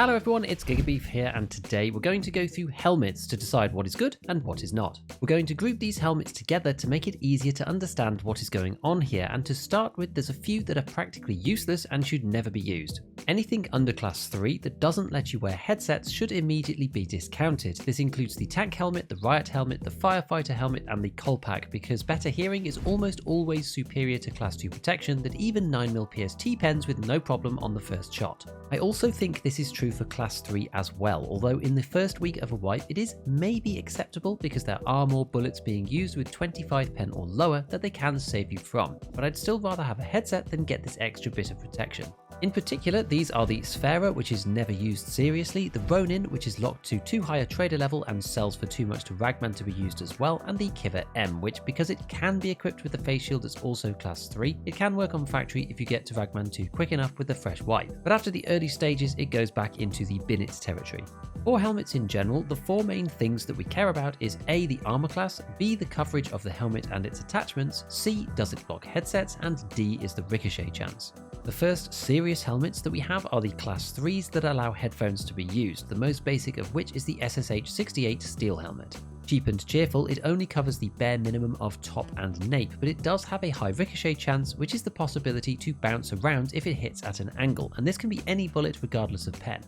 Hello everyone, it's GigaBeef here, and today we're going to go through helmets to decide what is good and what is not. We're going to group these helmets together to make it easier to understand what is going on here, and to start with, there's a few that are practically useless and should never be used. Anything under class 3 that doesn't let you wear headsets should immediately be discounted. This includes the tank helmet, the riot helmet, the firefighter helmet and the Colpack, because better hearing is almost always superior to class 2 protection that even 9mm PST pens with no problem on the first shot. I also think this is true for class 3 as well, although in the first week of a wipe it is maybe acceptable because there are more bullets being used with 25 pen or lower that they can save you from, but I'd still rather have a headset than get this extra bit of protection. In particular, these are the Sphera, which is never used seriously, the Ronin, which is locked to too high a trader level and sells for too much to Ragman to be used as well, and the Kiva M, which, because it can be equipped with the face shield that's also class 3, it can work on factory if you get to Ragman 2 quick enough with the fresh wipe, but after the early stages it goes back into the bin-it territory. For helmets in general, the four main things that we care about is A, the armor class, B, the coverage of the helmet and its attachments, C, does it block headsets, and D is the ricochet chance. The first serious helmets that we have are the class 3s that allow headphones to be used, the most basic of which is the SSH-68 steel helmet. Cheap and cheerful, it only covers the bare minimum of top and nape, but it does have a high ricochet chance, which is the possibility to bounce around if it hits at an angle, and this can be any bullet regardless of pen.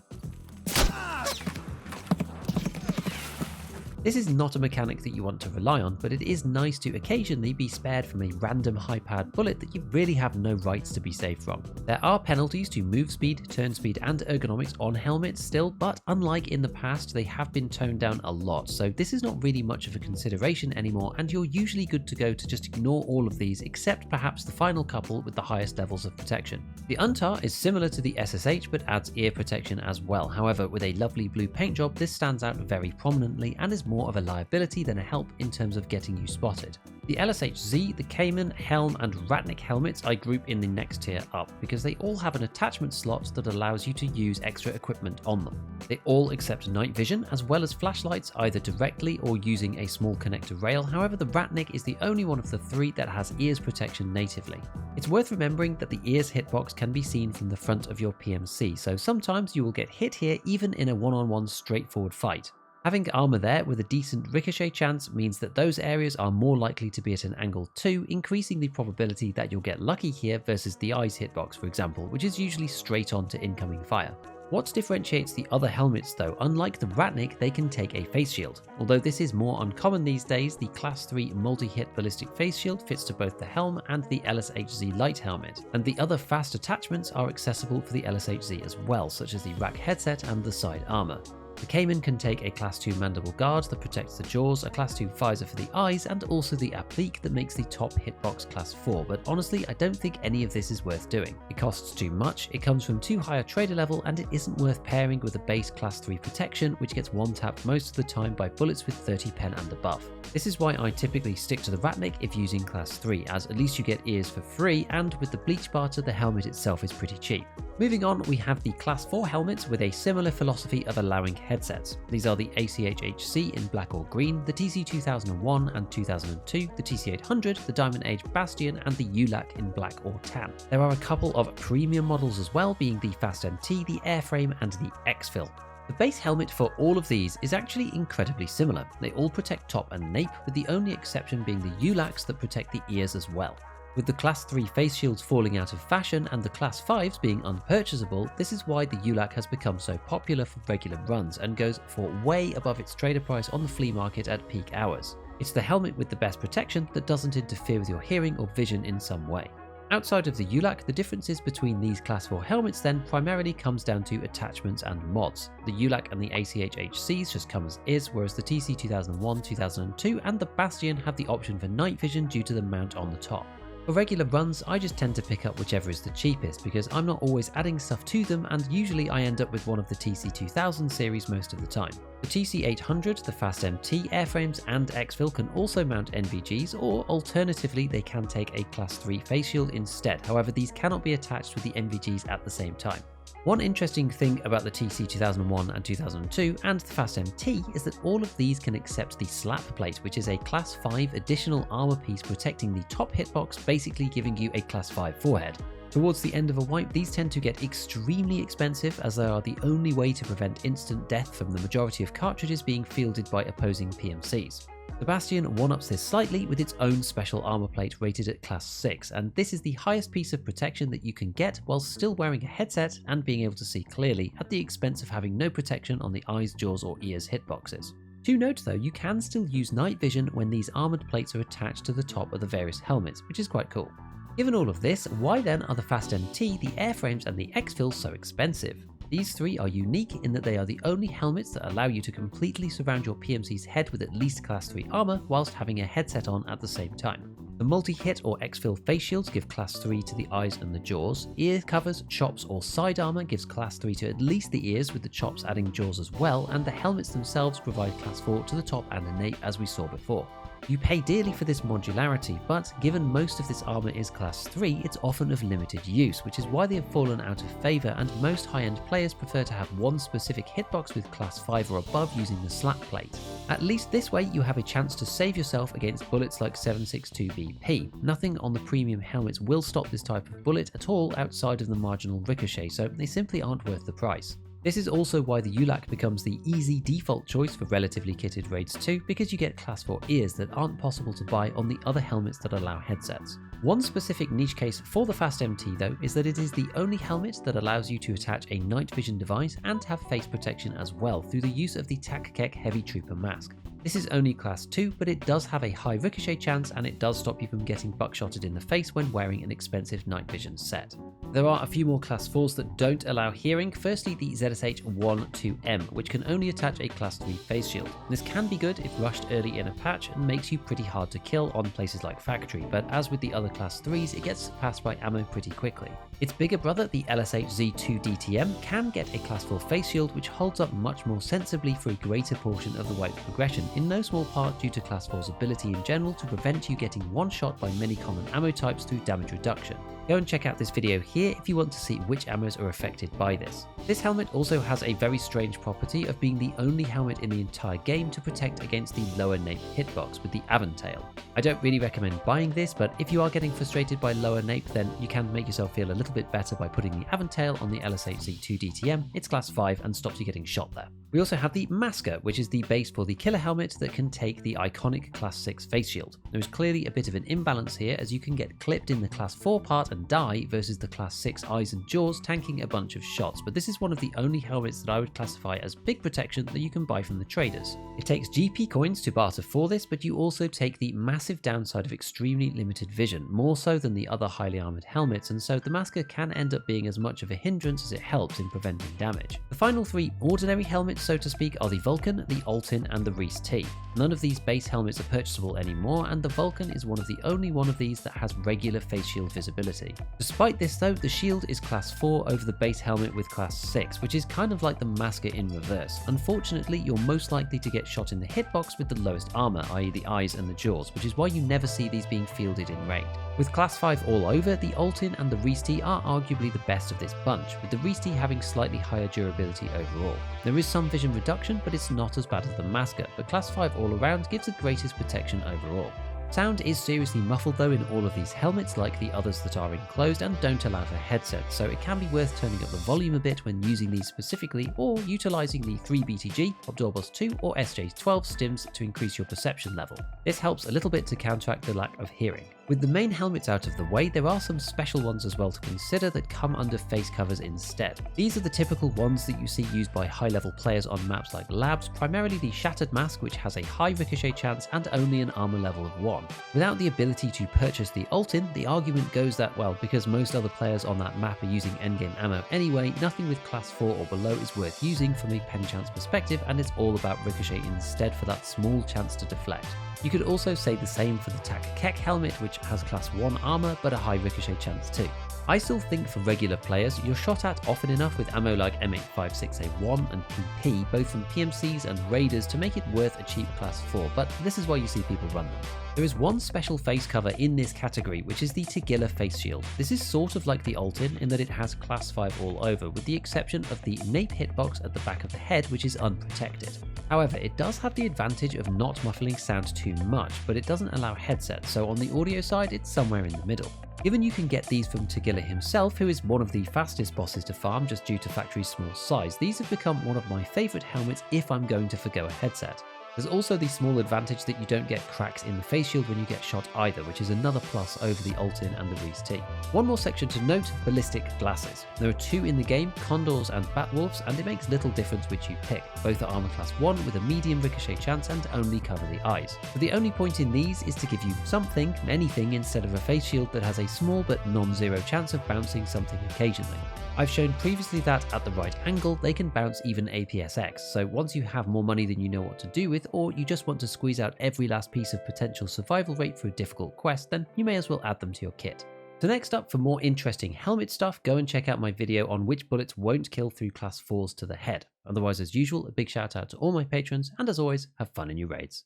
This is not a mechanic that you want to rely on, but it is nice to occasionally be spared from a random high-powered bullet that you really have no rights to be saved from. There are penalties to move speed, turn speed and ergonomics on helmets still, but unlike in the past, they have been toned down a lot, so this is not really much of a consideration anymore, and you're usually good to go to just ignore all of these except perhaps the final couple with the highest levels of protection. The Untar is similar to the SSH but adds ear protection as well, however with a lovely blue paint job this stands out very prominently and is more of a liability than a help in terms of getting you spotted. The LSHZ, the Cayman, Helm and Ratnik helmets I group in the next tier up because they all have an attachment slot that allows you to use extra equipment on them. They all accept night vision as well as flashlights either directly or using a small connector rail, however the Ratnik is the only one of the three that has ears protection natively. It's worth remembering that the ears hitbox can be seen from the front of your PMC, so sometimes you will get hit here even in a one-on-one straightforward fight. Having armor there with a decent ricochet chance means that those areas are more likely to be at an angle too, increasing the probability that you'll get lucky here versus the eyes hitbox for example, which is usually straight on to incoming fire. What differentiates the other helmets though, unlike the Ratnik, they can take a face shield. Although this is more uncommon these days, the class 3 multi-hit ballistic face shield fits to both the helm and the LSHZ light helmet, and the other fast attachments are accessible for the LSHZ as well, such as the rack headset and the side armor. The Cayman can take a class 2 mandible guard that protects the jaws, a class 2 visor for the eyes, and also the applique that makes the top hitbox class 4, but honestly I don't think any of this is worth doing. It costs too much, it comes from too high a trader level, and it isn't worth pairing with a base class 3 protection which gets one-tapped most of the time by bullets with 30 pen and above. This is why I typically stick to the Ratnik if using class 3, as at least you get ears for free, and with the bleach barter the helmet itself is pretty cheap. Moving on, we have the class 4 helmets with a similar philosophy of allowing headsets. These are the ACHHC in black or green, the TC2001 and 2002, the TC800, the Diamond Age Bastion and the ULAC in black or tan. There are a couple of premium models as well, being the Fast MT, the Airframe and the Exfil. The base helmet for all of these is actually incredibly similar. They all protect top and nape, with the only exception being the ULACs that protect the ears as well. With the class 3 face shields falling out of fashion and the class 5s being unpurchasable, this is why the ULAC has become so popular for regular runs and goes for way above its trader price on the flea market at peak hours. It's the helmet with the best protection that doesn't interfere with your hearing or vision in some way. Outside of the ULAC, the differences between these class 4 helmets then primarily comes down to attachments and mods. The ULAC and the ACHHCs just come as is, whereas the TC2001, 2002 and the Bastion have the option for night vision due to the mount on the top. For regular runs, I just tend to pick up whichever is the cheapest because I'm not always adding stuff to them, and usually I end up with one of the TC2000 series most of the time. The TC800, the Fast MT, Airframes and Exfil can also mount NVGs, or alternatively they can take a class 3 face shield instead, however these cannot be attached with the NVGs at the same time. One interesting thing about the TC 2001 and 2002 and the Fast MT is that all of these can accept the slap plate, which is a class 5 additional armor piece protecting the top hitbox, basically giving you a class 5 forehead. Towards the end of a wipe, these tend to get extremely expensive as they are the only way to prevent instant death from the majority of cartridges being fielded by opposing PMCs. The Bastion one-ups this slightly with its own special armor plate rated at class 6, and this is the highest piece of protection that you can get while still wearing a headset and being able to see clearly at the expense of having no protection on the eyes, jaws or ears hitboxes. To note though, you can still use night vision when these armoured plates are attached to the top of the various helmets, which is quite cool. Given all of this, why then are the Fast MT, the airframes and the exfil so expensive? These three are unique in that they are the only helmets that allow you to completely surround your PMC's head with at least class 3 armor whilst having a headset on at the same time. The multi-hit or exfil face shields give class 3 to the eyes and the jaws. Ear covers, chops or side armor gives class 3 to at least the ears, with the chops adding jaws as well, and the helmets themselves provide class 4 to the top and the nape as we saw before. You pay dearly for this modularity, but given most of this armor is class 3, it's often of limited use, which is why they have fallen out of favour, and most high-end players prefer to have one specific hitbox with class 5 or above using the slap plate. At least this way you have a chance to save yourself against bullets like 7.62 BP. Nothing on the premium helmets will stop this type of bullet at all outside of the marginal ricochet, so they simply aren't worth the price. This is also why the ULAC becomes the easy default choice for relatively kitted raids too, because you get class 4 ears that aren't possible to buy on the other helmets that allow headsets. One specific niche case for the Fast MT though is that it is the only helmet that allows you to attach a night vision device and have face protection as well through the use of the Tarkov Heavy Trooper mask. This is only class 2, but it does have a high ricochet chance and it does stop you from getting buckshotted in the face when wearing an expensive night vision set. There are a few more class 4s that don't allow hearing. Firstly, the ZSH-12M, which can only attach a class 3 face shield. This can be good if rushed early in a patch and makes you pretty hard to kill on places like Factory, but as with the other class 3s, it gets surpassed by ammo pretty quickly. Its bigger brother, the LSH-Z2DTM, can get a class 4 face shield which holds up much more sensibly for a greater portion of the wipe progression, in no small part due to class 4's ability in general to prevent you getting one shot by many common ammo types through damage reduction. Go and check out this video here if you want to see which ammos are affected by this. This helmet also has a very strange property of being the only helmet in the entire game to protect against the lower nape hitbox with the Aventail. I don't really recommend buying this, but if you are getting frustrated by lower nape, then you can make yourself feel a little bit better by putting the Aventail on the LSH-Z2DTM. It's class 5 and stops you getting shot there. We also have the Masker, which is the base for the killer helmet that can take the iconic class 6 face shield. There is clearly a bit of an imbalance here, as you can get clipped in the class 4 part and die versus the class 6 eyes and jaws tanking a bunch of shots, but this is one of the only helmets that I would classify as big protection that you can buy from the traders. It takes GP coins to barter for this, but you also take the massive downside of extremely limited vision, more so than the other highly armoured helmets, and so the Masker can end up being as much of a hindrance as it helps in preventing damage. The final three ordinary helmets, so to speak, are the Vulcan, the Altin and the Reese T. None of these base helmets are purchasable anymore, and the Vulcan is one of the only one of these that has regular face shield visibility. Despite this though, the shield is class 4 over the base helmet with class 6, which is kind of like the Masker in reverse. Unfortunately, you're most likely to get shot in the hitbox with the lowest armor, i.e. the eyes and the jaws, which is why you never see these being fielded in raid. With class 5 all over, the Altin and the Reese T are arguably the best of this bunch, with the Reese T having slightly higher durability overall. There is some vision reduction, but it's not as bad as the Masker, but class 5 all around gives the greatest protection overall. Sound is seriously muffled though in all of these helmets, like the others that are enclosed and don't allow for headsets, so it can be worth turning up the volume a bit when using these specifically, or utilising the 3BTG, Obdorbos 2 or SJ12 stims to increase your perception level. This helps a little bit to counteract the lack of hearing. With the main helmets out of the way, there are some special ones as well to consider that come under face covers instead. These are the typical ones that you see used by high level players on maps like Labs, primarily the Shattered Mask, which has a high ricochet chance and only an armor level of 1. Without the ability to purchase the Altin, the argument goes that, well, because most other players on that map are using endgame ammo anyway, nothing with class 4 or below is worth using from a pen chance perspective, and it's all about ricochet instead for that small chance to deflect. You could also say the same for the Tarkov helmet, which has class 1 armor but a high ricochet chance too. I still think for regular players, you're shot at often enough with ammo like M856A1 and PP, both from PMCs and raiders, to make it worth a cheap class 4, but this is why you see people run them. There is one special face cover in this category, which is the Tagilla face shield. This is sort of like the Altin in that it has class 5 all over, with the exception of the nape hitbox at the back of the head, which is unprotected. However, it does have the advantage of not muffling sound too much, but it doesn't allow headsets, so on the audio side it's somewhere in the middle. Given you can get these from Tagilla himself, who is one of the fastest bosses to farm just due to Factory's small size, these have become one of my favourite helmets if I'm going to forgo a headset. There's also the small advantage that you don't get cracks in the face shield when you get shot either, which is another plus over the Altin and the Reese T. One more section to note, ballistic glasses. There are 2 in the game, Condors and Batwolves, and it makes little difference which you pick. Both are armor class 1 with a medium ricochet chance and only cover the eyes. But the only point in these is to give you something, anything, instead of a face shield that has a small but non-zero chance of bouncing something occasionally. I've shown previously that at the right angle, they can bounce even APSX, so once you have more money than you know what to do with, or you just want to squeeze out every last piece of potential survival rate for a difficult quest, then you may as well add them to your kit. So next up, for more interesting helmet stuff, go and check out my video on which bullets won't kill through class 4s to the head. Otherwise, as usual, a big shout out to all my patrons, and as always, have fun in your raids.